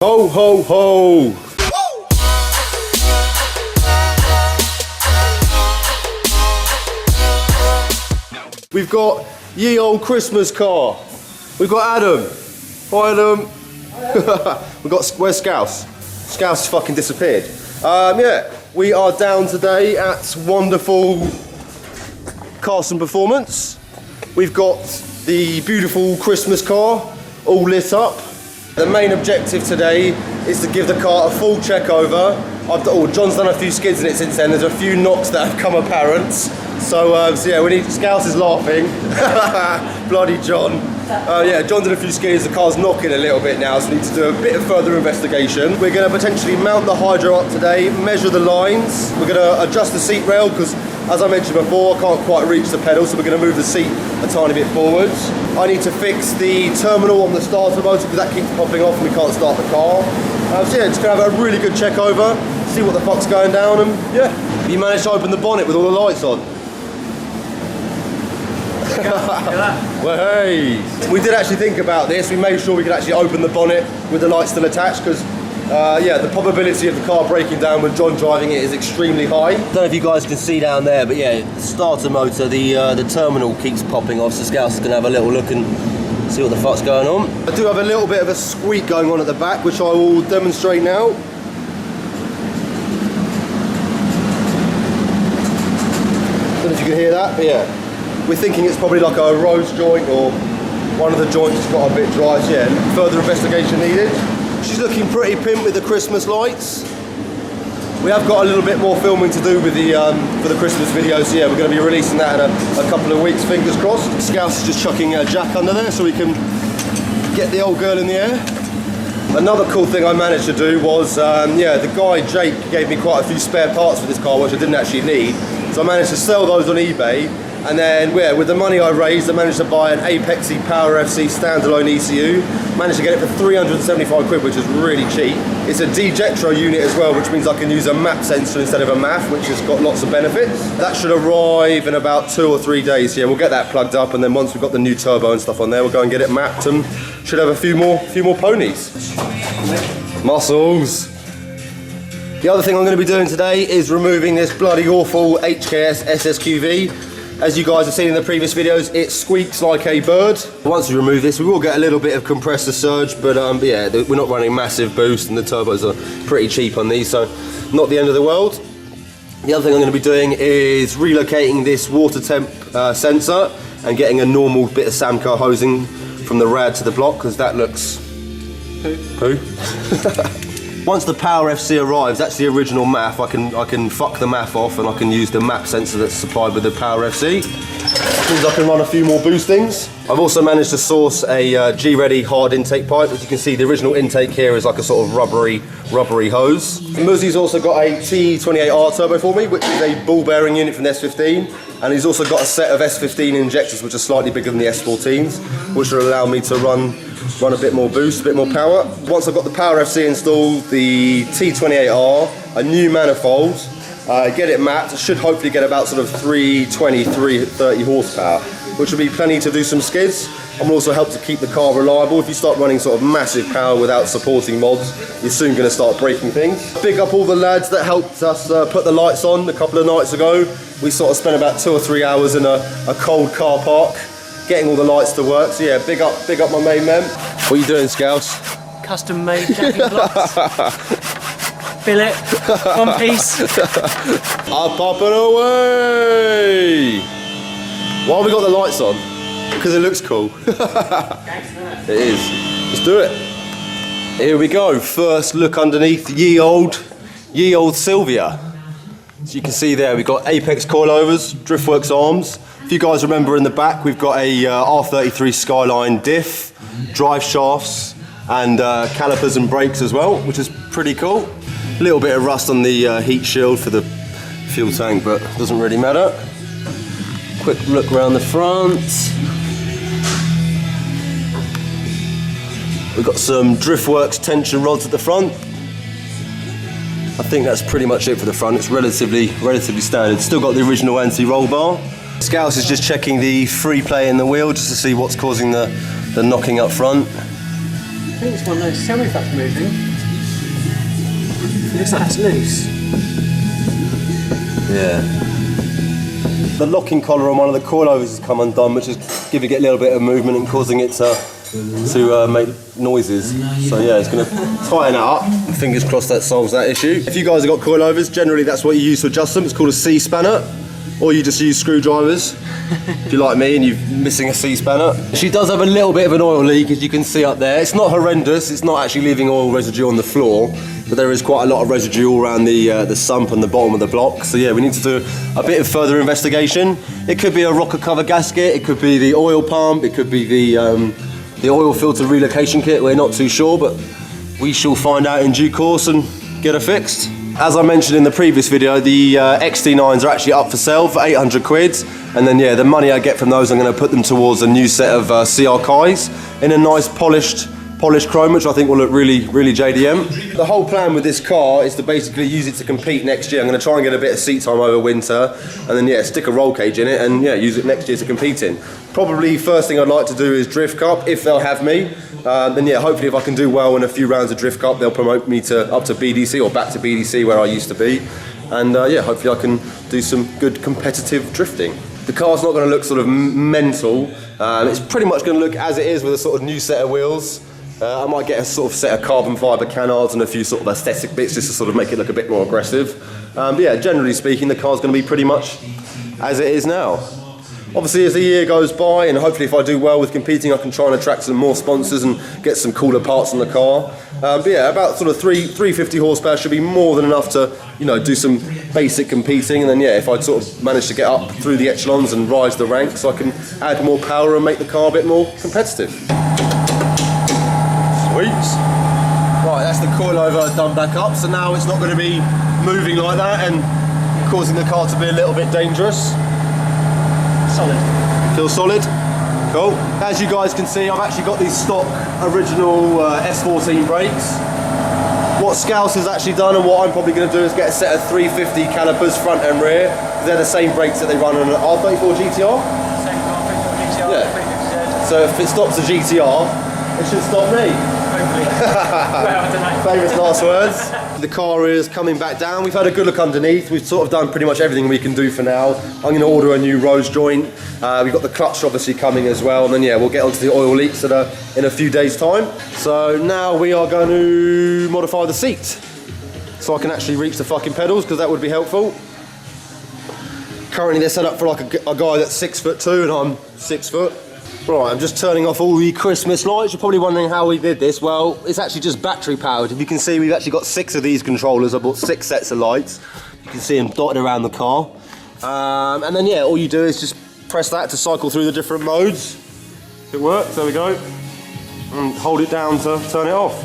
Ho, ho, ho! We've got ye old Christmas car. We've got Adam. Hi, Adam. Where's Scouse? Scouse has fucking disappeared. Yeah, we are down today at wonderful Carson Performance. We've got the beautiful Christmas car all lit up. The main objective today is to give the car a full check over. John's done a few skids in it since then. There's a few knocks that have come apparent. So yeah, we need, Scouse is laughing. Bloody John. Yeah, John did a few skids, the car's knocking a little bit now, so we need to do a bit of further investigation. We're going to potentially mount the hydro up today, measure the lines. We're going to adjust the seat rail because, as I mentioned before, I can't quite reach the pedal, so we're going to move the seat a tiny bit forwards. I need to fix the terminal on the starter motor because that keeps popping off and we can't start the car. So yeah, just going to have a really good check over, see what the fuck's going down, and yeah. You managed to open the bonnet with all the lights on. Well, hey, we did actually think about this. We made sure we could actually open the bonnet with the lights still attached because yeah, the probability of the car breaking down with John driving it is extremely high. I don't know if you guys can see down there, but yeah, the starter motor, the terminal keeps popping off, so Scouse is going to have a little look and see what the fuck's going on. I do have a little bit of a squeak going on at the back, which I will demonstrate now. I don't know if you can hear that, but yeah. We're thinking it's probably like a rose joint or one of the joints has got a bit dry, so yeah, further investigation needed. She's looking pretty pimp with the Christmas lights. We have got a little bit more filming to do with the for the Christmas video, so yeah, we're going to be releasing that in a couple of weeks, fingers crossed. Scouse is just chucking a jack under there so we can get the old girl in the air. Another cool thing I managed to do was, yeah, the guy Jake gave me quite a few spare parts for this car which I didn't actually need, so I managed to sell those on eBay. And then, yeah, with the money I raised, I managed to buy an Apexy Power FC standalone ECU. Managed to get it for 375 quid, which is really cheap. It's a Dejetro unit as well, which means I can use a map sensor instead of a MAF, which has got lots of benefits. That should arrive in about 2 or 3 days. Yeah, we'll get that plugged up, and then once we've got the new turbo and stuff on there, we'll go and get it mapped, and should have a few more ponies. Muscles. The other thing I'm going to be doing today is removing this bloody awful HKS SSQV. As you guys have seen in the previous videos, it squeaks like a bird. Once we remove this, we will get a little bit of compressor surge, but yeah, we're not running massive boost and the turbos are pretty cheap on these, so not the end of the world. The other thing I'm going to be doing is relocating this water temp sensor and getting a normal bit of Samco hosing from the rad to the block, because that looks poo. Once the Power FC arrives, that's the original MAF. I can fuck the MAF off and I can use the map sensor that's supplied with the Power FC. That means I can run a few more boostings. I've also managed to source a G-Ready hard intake pipe. As you can see, the original intake here is like a sort of rubbery hose. Muzzy's also got a T28R turbo for me, which is a ball bearing unit from the S15. And he's also got a set of S15 injectors, which are slightly bigger than the S14s, which will allow me to run a bit more boost, a bit more power. Once I've got the Power FC installed, the T28R, a new manifold, get it mapped, should hopefully get about sort of 320, 330 horsepower, which will be plenty to do some skids, and will also help to keep the car reliable. If you start running sort of massive power without supporting mods, you're soon going to start breaking things. Big up all the lads that helped us put the lights on a couple of nights ago. We sort of spent about 2 or 3 hours in a cold car park, getting all the lights to work. So yeah, big up my main man. What are you doing, Scouse? Custom made jacking blocks. Billet, one piece. Up and away! Why have we got the lights on? Because it looks cool. It is. Let's do it. Here we go. First look underneath ye old Sylvia. So you can see there we've got Apex coilovers, Driftworks arms. If you guys remember in the back, we've got a R34 Skyline diff, drive shafts, and calipers and brakes as well, which is pretty cool. A little bit of rust on the heat shield for the fuel tank, but doesn't really matter. Quick look around the front. We've got some Driftworks tension rods at the front. I think that's pretty much it for the front. It's relatively standard. Still got the original anti-roll bar. Scouse is just checking the free play in the wheel just to see what's causing the knocking up front. I think it's one of those semi-fact moving. It looks like that's loose. Yeah. The locking collar on one of the coilovers has come undone, which is giving it a little bit of movement and causing it to make noises. So yeah, it's going to tighten it up. Fingers crossed that solves that issue. If you guys have got coilovers, generally that's what you use to adjust them. It's called a C-spanner, or you just use screwdrivers. If you're like me and you're missing a C-spanner. She does have a little bit of an oil leak, as you can see up there. It's not horrendous, it's not actually leaving oil residue on the floor, but there is quite a lot of residue all around the sump and the bottom of the block. So yeah, we need to do a bit of further investigation. It could be a rocker cover gasket, it could be the oil pump, it could be the oil filter relocation kit. We're not too sure, but we shall find out in due course and get her fixed. As I mentioned in the previous video, the XT9s are actually up for sale for 800 quid. And then yeah, the money I get from those, I'm going to put them towards a new set of CR Kais in a nice polished chrome, which I think will look really JDM. The whole plan with this car is to basically use it to compete next year. I'm going to try and get a bit of seat time over winter, and then yeah, stick a roll cage in it and yeah, use it next year to compete in. Probably first thing I'd like to do is Drift Cup, if they'll have me. Then yeah, hopefully if I can do well in a few rounds of Drift Cup, they'll promote me up to BDC or back to BDC where I used to be. And yeah, hopefully I can do some good competitive drifting. The car's not going to look sort of mental. It's pretty much going to look as it is with a sort of new set of wheels. I might get a sort of set of carbon fibre canards and a few sort of aesthetic bits just to sort of make it look a bit more aggressive. But yeah, generally speaking, the car's going to be pretty much as it is now. Obviously, as the year goes by, and hopefully if I do well with competing, I can try and attract some more sponsors and get some cooler parts on the car. But yeah, about sort of 350 horsepower should be more than enough to, you know, do some basic competing. And then yeah, if I sort of manage to get up through the echelons and rise the ranks, I can add more power and make the car a bit more competitive. Sweet. Right, that's the coilover done back up, so now it's not going to be moving like that and causing the car to be a little bit dangerous. Solid. Feels solid? Cool. As you guys can see, I've actually got these stock original S14 brakes. What Scouse has actually done and what I'm probably going to do is get a set of 350 calipers front and rear. They're the same brakes that they run on an R34 GTR. Same R34 GTR. Yeah. So if it stops the GTR, it should stop me. Hopefully. Well, I don't know. Famous last words. The car is coming back down. We've had a good look underneath. We've sort of done pretty much everything we can do for now. I'm going to order a new rose joint. We've got the clutch obviously coming as well. And then yeah, we'll get onto the oil leaks in a few days' time. So now we are going to modify the seat. So I can actually reach the fucking pedals, because that would be helpful. Currently they're set up for like a guy that's 6'2" and I'm 6 foot. Right, I'm just turning off all the Christmas lights. You're probably wondering how we did this. Well, it's actually just battery powered. If you can see, we've actually got 6 of these controllers. I bought 6 sets of lights. You can see them dotted around the car. And then yeah, all you do is just press that to cycle through the different modes. If it works, there we go. And hold it down to turn it off.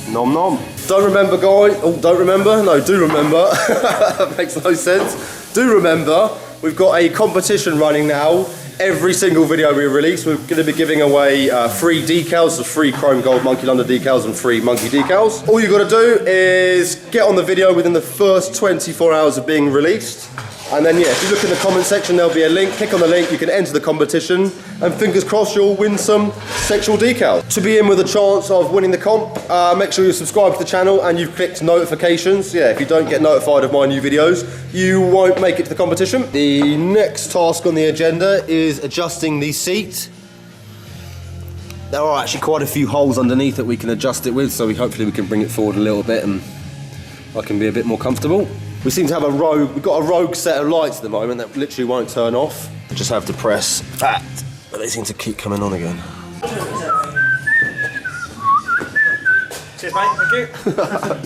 Nom nom. Don't remember, guys. Oh, don't remember? No, do remember. That makes no sense. Do remember, we've got a competition running now. Every single video we release, we're going to be giving away free decals, so free Chrome Gold Monkey London decals and free Monky decals. All you've got to do is get on the video within the first 24 hours of being released. And then yeah, if you look in the comment section, there'll be a link. Click on the link, you can enter the competition, and fingers crossed you'll win some sexual decals. To be in with a chance of winning the comp, make sure you subscribe to the channel and you've clicked notifications. Yeah, if you don't get notified of my new videos, you won't make it to the competition. The next task on the agenda is adjusting the seat. There are actually quite a few holes underneath that we can adjust it with, so hopefully we can bring it forward a little bit and I can be a bit more comfortable. We seem to have we've got a rogue set of lights at the moment that literally won't turn off. I just have to press that, but they seem to keep coming on again. Cheers, mate. Thank you.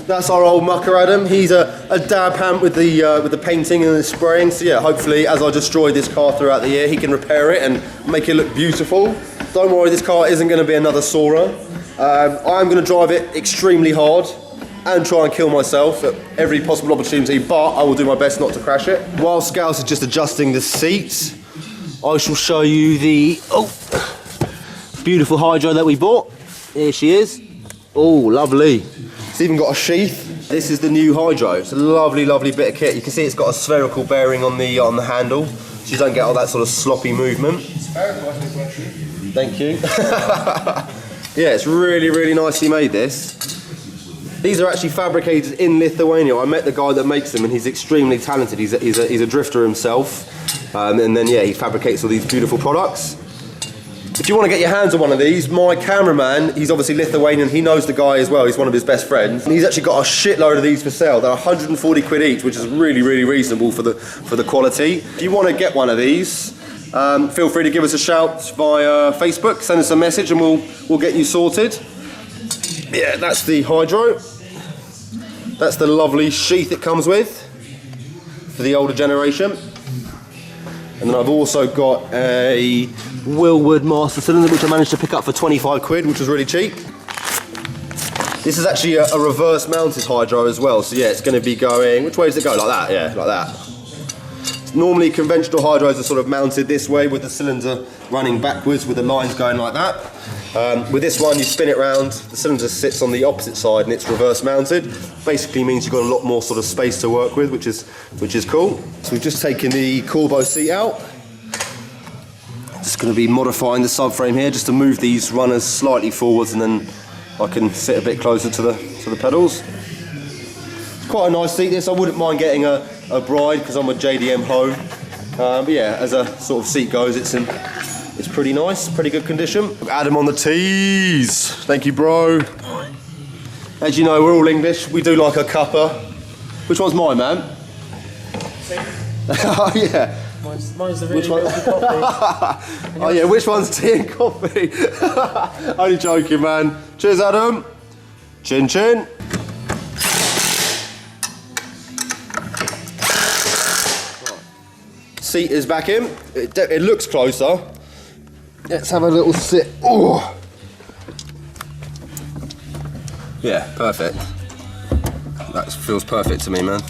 That's our old mucker Adam. He's a dab hand with the painting and the spraying. So yeah, hopefully as I destroy this car throughout the year, he can repair it and make it look beautiful. Don't worry, this car isn't going to be another Sora. I'm going to drive it extremely hard and try and kill myself at every possible opportunity, but I will do my best not to crash it. While Scouse is just adjusting the seats, I shall show you the beautiful hydro that we bought. Here she is. Oh, lovely. It's even got a sheath. This is the new hydro. It's a lovely, lovely bit of kit. You can see it's got a spherical bearing on the handle, so you don't get all that sort of sloppy movement. Thank you. Yeah, it's really, really nicely made, this. These are actually fabricated in Lithuania. I met the guy that makes them and he's extremely talented. He's a drifter himself. And then yeah, he fabricates all these beautiful products. If you want to get your hands on one of these, my cameraman, he's obviously Lithuanian, he knows the guy as well, he's one of his best friends. And he's actually got a shitload of these for sale. They're 140 quid each, which is really, really reasonable for the quality. If you want to get one of these, feel free to give us a shout via Facebook, send us a message and we'll get you sorted. Yeah, that's the hydro. That's the lovely sheath it comes with for the older generation. And then I've also got a Wilwood master cylinder which I managed to pick up for 25 quid, which was really cheap. This is actually a reverse mounted hydro as well, so yeah, it's going to be going, which way does it go? Like that, yeah, like that. Normally conventional hydros are sort of mounted this way with the cylinder running backwards with the lines going like that. With this one you spin it round, the cylinder sits on the opposite side and it's reverse mounted. Basically means you've got a lot more sort of space to work with, which is cool. So we've just taken the Corbo seat out. Just going to be modifying the subframe here just to move these runners slightly forwards and then I can sit a bit closer to the pedals. It's quite a nice seat this, I wouldn't mind getting a Bride because I'm a JDM home. But yeah, as a sort of seat goes, it's pretty nice, pretty good condition. Adam on the tees. Thank you, bro. As you know, we're all English. We do like a cuppa. Which one's mine, man? Oh yeah. Mine's the really milky coffee. Oh yeah, which one's tea and coffee? Only joking, man. Cheers, Adam. Chin chin. Seat is back in. It looks closer. Let's have a little sit. Oh. Yeah, perfect. That feels perfect to me, man.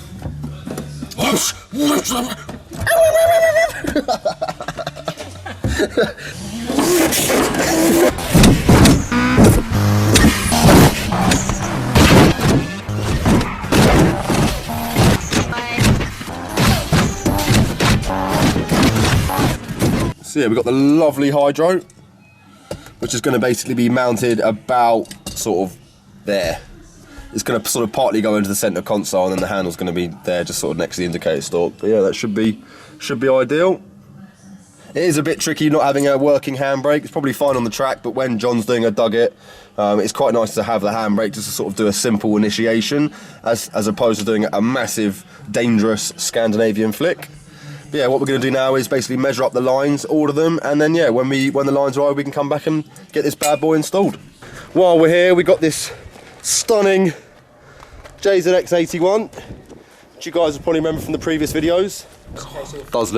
So yeah, we've got the lovely hydro, which is going to basically be mounted about sort of there. It's going to sort of partly go into the centre console and then the handle's going to be there just sort of next to the indicator stalk. But yeah, that should be ideal. It is a bit tricky not having a working handbrake. It's probably fine on the track, but when John's doing a dug-it, it's quite nice to have the handbrake just to sort of do a simple initiation as opposed to doing a massive, dangerous Scandinavian flick. But yeah, what we're going to do now is basically measure up the lines, order them, and then yeah, when the lines are right, we can come back and get this bad boy installed. While we're here, we got this stunning JZX81, which you guys will probably remember from the previous videos. Does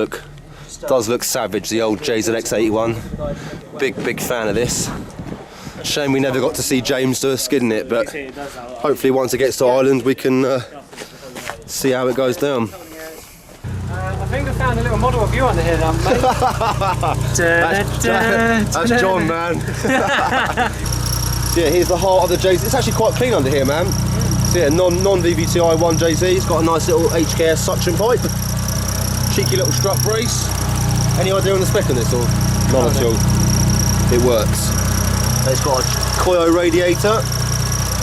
look savage, the old JZX81. Big fan of this. Shame we never got to see James do a skid in it, but hopefully once it gets to Ireland we can see how it goes down. I think I found a little model of you under here, mate. That's John, man. So yeah, here's the heart of the JZ. It's actually quite clean under here, man. So yeah, non-VVTi 1 JZ. It's got a nice little HKS suction pipe. Cheeky little strut brace. Any idea on the spec on this or not at all? It works. It's got a Koyo radiator.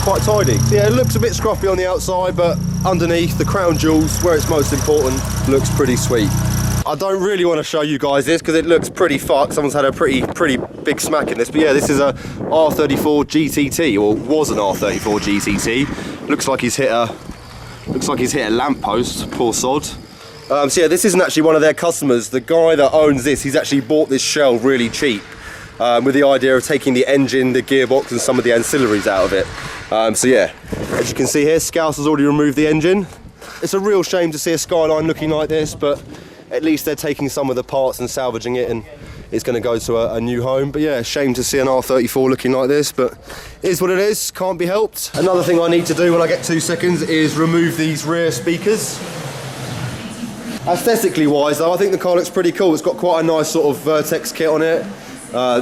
Quite tidy. So yeah, it looks a bit scruffy on the outside, but underneath, the crown jewels, where it's most important, looks pretty sweet. I don't really want to show you guys this because it looks pretty fucked. Someone's had a pretty big smack in this. But yeah, this is a R34 GTT, or was an R34 GTT. Looks like he's hit a lamppost. Poor sod. So yeah, this isn't actually one of their customers. The guy that owns this, he's actually bought this shell really cheap. With the idea of taking the engine, the gearbox and some of the ancillaries out of it. So yeah, as you can see here, Scouse has already removed the engine. It's a real shame to see a Skyline looking like this, but at least they're taking some of the parts and salvaging it and it's going to go to a new home. But yeah, shame to see an R34 looking like this, but it is what it is, can't be helped. Another thing I need to do when I get 2 seconds is remove these rear speakers. Aesthetically wise though, I think the car looks pretty cool. It's got quite a nice sort of Vertex kit on it.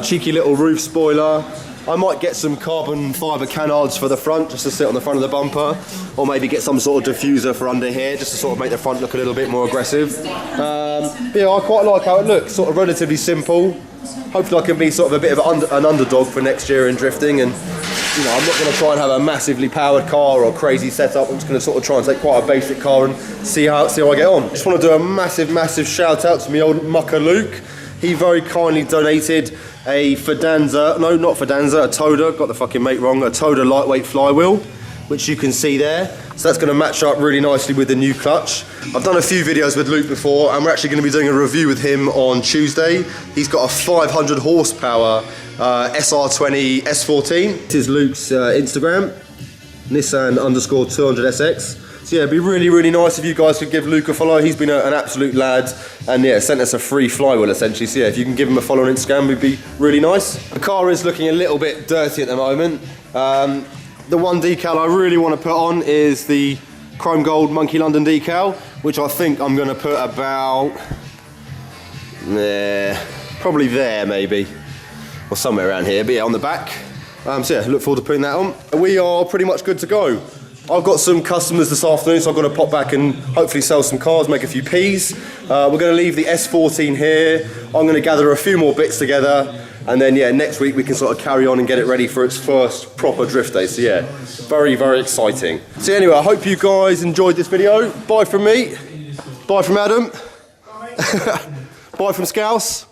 Cheeky little roof spoiler. I might get some carbon fibre canards for the front just to sit on the front of the bumper, or maybe get some sort of diffuser for under here just to sort of make the front look a little bit more aggressive. Yeah, I quite like how it looks, sort of relatively simple. Hopefully I can be sort of a bit of an underdog for next year in drifting and you know, I'm not going to try and have a massively powered car or crazy setup. I'm just going to sort of try and take quite a basic car and see how I get on. Just want to do a massive shout out to my old mucker Luke. He very kindly donated a Fidanza, no, not Fidanza, a Toda, got the fucking mate wrong, a Toda lightweight flywheel, which you can see there. So that's going to match up really nicely with the new clutch. I've done a few videos with Luke before, and we're actually going to be doing a review with him on Tuesday. He's got a 500 horsepower SR20 S14. This is Luke's Instagram, Nissan_200SX. So yeah, it'd be really nice if you guys could give Luke a follow. He's been an absolute lad, and yeah, sent us a free flywheel essentially. So yeah, if you can give him a follow on Instagram, it'd be really nice. The car is looking a little bit dirty at the moment. The one decal I really want to put on is the chrome gold Monky London decal, which I think I'm going to put about probably there maybe, or somewhere around here, but yeah, on the back. So yeah, look forward to putting that on. We are pretty much good to go. I've got some customers this afternoon, so I've got to pop back and hopefully sell some cars, make a few P's. We're going to leave the S14 here. I'm going to gather a few more bits together, and then yeah, next week we can sort of carry on and get it ready for its first proper drift day. So yeah, very exciting. So anyway, I hope you guys enjoyed this video. Bye from me. Bye from Adam. Bye from Scouse.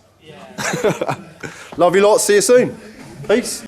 Love you lot. See you soon. Peace.